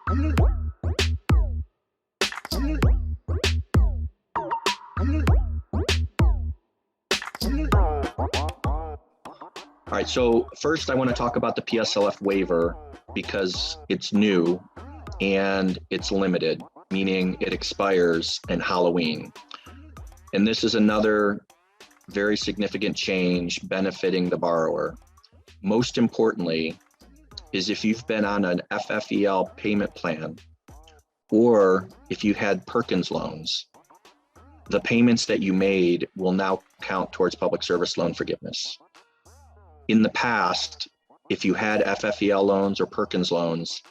All right, so first I want to talk about the PSLF waiver because it's new and it's limited, meaning it expires in Halloween. And this is another very significant change benefiting the borrower. Most importantly is if you've been on an FFEL payment plan or if you had Perkins loans, the payments that you made will now count towards public service loan forgiveness. In the past, if you had FFEL loans or Perkins loans,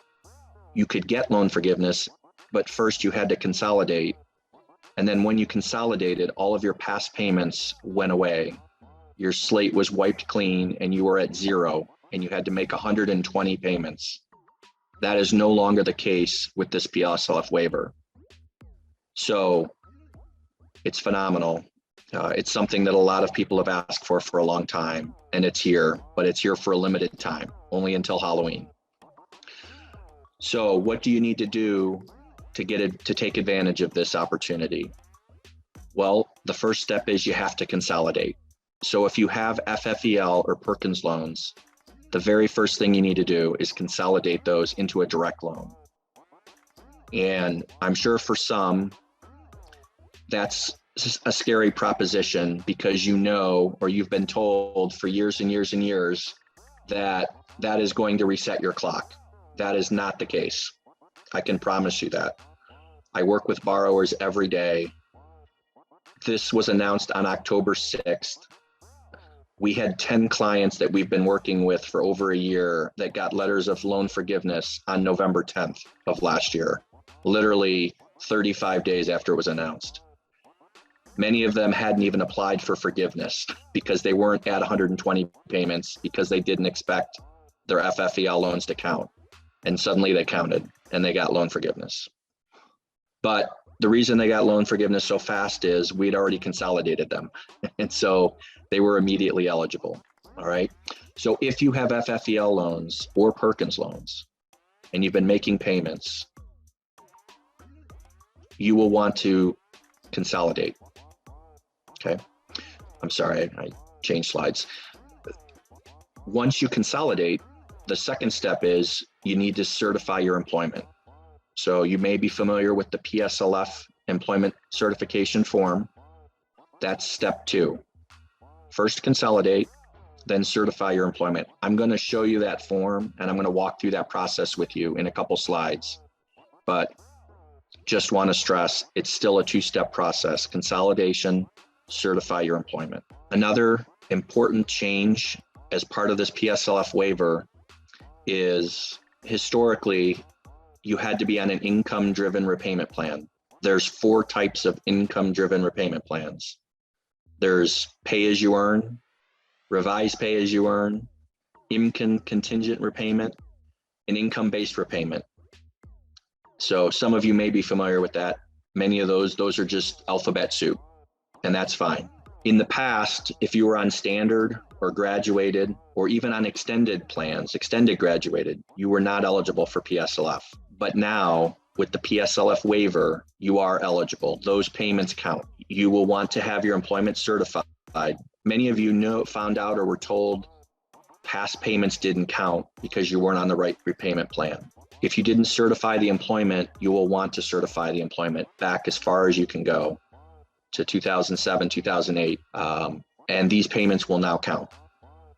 you could get loan forgiveness, but first you had to consolidate. And then when you consolidated, all of your past payments went away. Your slate was wiped clean and you were at zero and you had to make 120 payments. That is no longer the case with this PSLF waiver. So it's phenomenal. It's something that a lot of people have asked for a long time, and it's here, but it's here for a limited time, only until Halloween. So what do you need to do to take advantage of this opportunity? Well, the first step is you have to consolidate. So if you have FFEL or Perkins loans, the very first thing you need to do is consolidate those into a direct loan. And I'm sure for some, that's a scary proposition because you know, or you've been told for years and years and years that that is going to reset your clock. That is not the case. I can promise you that. I work with borrowers every day. This was announced on October 6th. We had 10 clients that we've been working with for over a year that got letters of loan forgiveness on November 10th of last year, literally 35 days after it was announced. Many of them hadn't even applied for forgiveness because they weren't at 120 payments because they didn't expect their FFEL loans to count. And suddenly they counted and they got loan forgiveness. But the reason they got loan forgiveness so fast is we'd already consolidated them. And so they were immediately eligible, all right? So if you have FFEL loans or Perkins loans and you've been making payments, you will want to consolidate. Okay, I'm sorry, I changed slides. Once you consolidate, the second step is you need to certify your employment. So you may be familiar with the PSLF employment certification form. That's step 2. First consolidate, then certify your employment. I'm going to show you that form and I'm going to walk through that process with you in a couple slides. But just want to stress, it's still a 2-step process: consolidation, certify your employment. Another important change as part of this PSLF waiver is historically you had to be on an income-driven repayment plan. There's 4 types of income-driven repayment plans. There's pay-as-you-earn, revised pay-as-you-earn, income contingent repayment, and income-based repayment. So some of you may be familiar with that. Many of those are just alphabet soup. And that's fine. In the past, if you were on standard or graduated or even on extended plans, extended graduated, you were not eligible for PSLF. But now with the PSLF waiver, you are eligible. Those payments count. You will want to have your employment certified. Many of you found out or were told past payments didn't count because you weren't on the right repayment plan. If you didn't certify the employment, you will want to certify the employment back as far as you can go to 2007, 2008, and these payments will now count,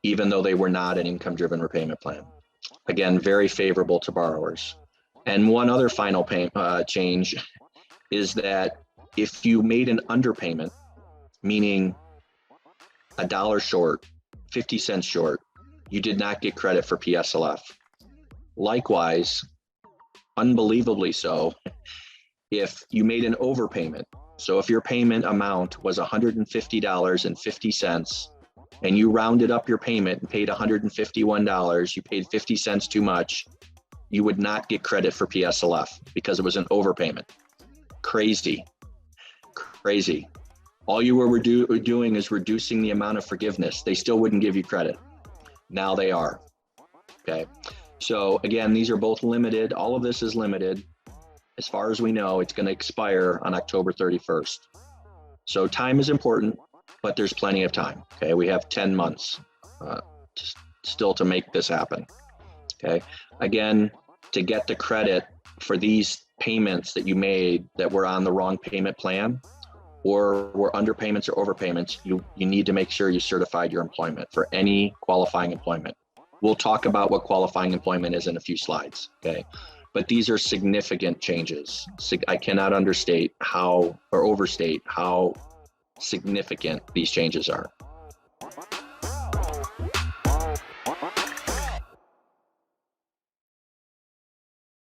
even though they were not an income-driven repayment plan. Again, very favorable to borrowers. And one other final change is that if you made an underpayment, meaning $1 short, 50 cents short, you did not get credit for PSLF. Likewise, unbelievably so, if you made an overpayment, so if your payment amount was $150.50 and you rounded up your payment and paid $151, you paid 50 cents too much, you would not get credit for PSLF because it was an overpayment. Crazy, crazy. All you were doing is reducing the amount of forgiveness. They still wouldn't give you credit. Now they are, okay? So again, these are both limited. All of this is limited. As far as we know, it's going to expire on October 31st. So time is important, but there's plenty of time. Okay, we have 10 months still to make this happen. Okay, again, to get the credit for these payments that you made that were on the wrong payment plan or were underpayments or overpayments, you need to make sure you certified your employment for any qualifying employment. We'll talk about what qualifying employment is in a few slides, okay? But these are significant changes. I cannot understate how or overstate how significant these changes are.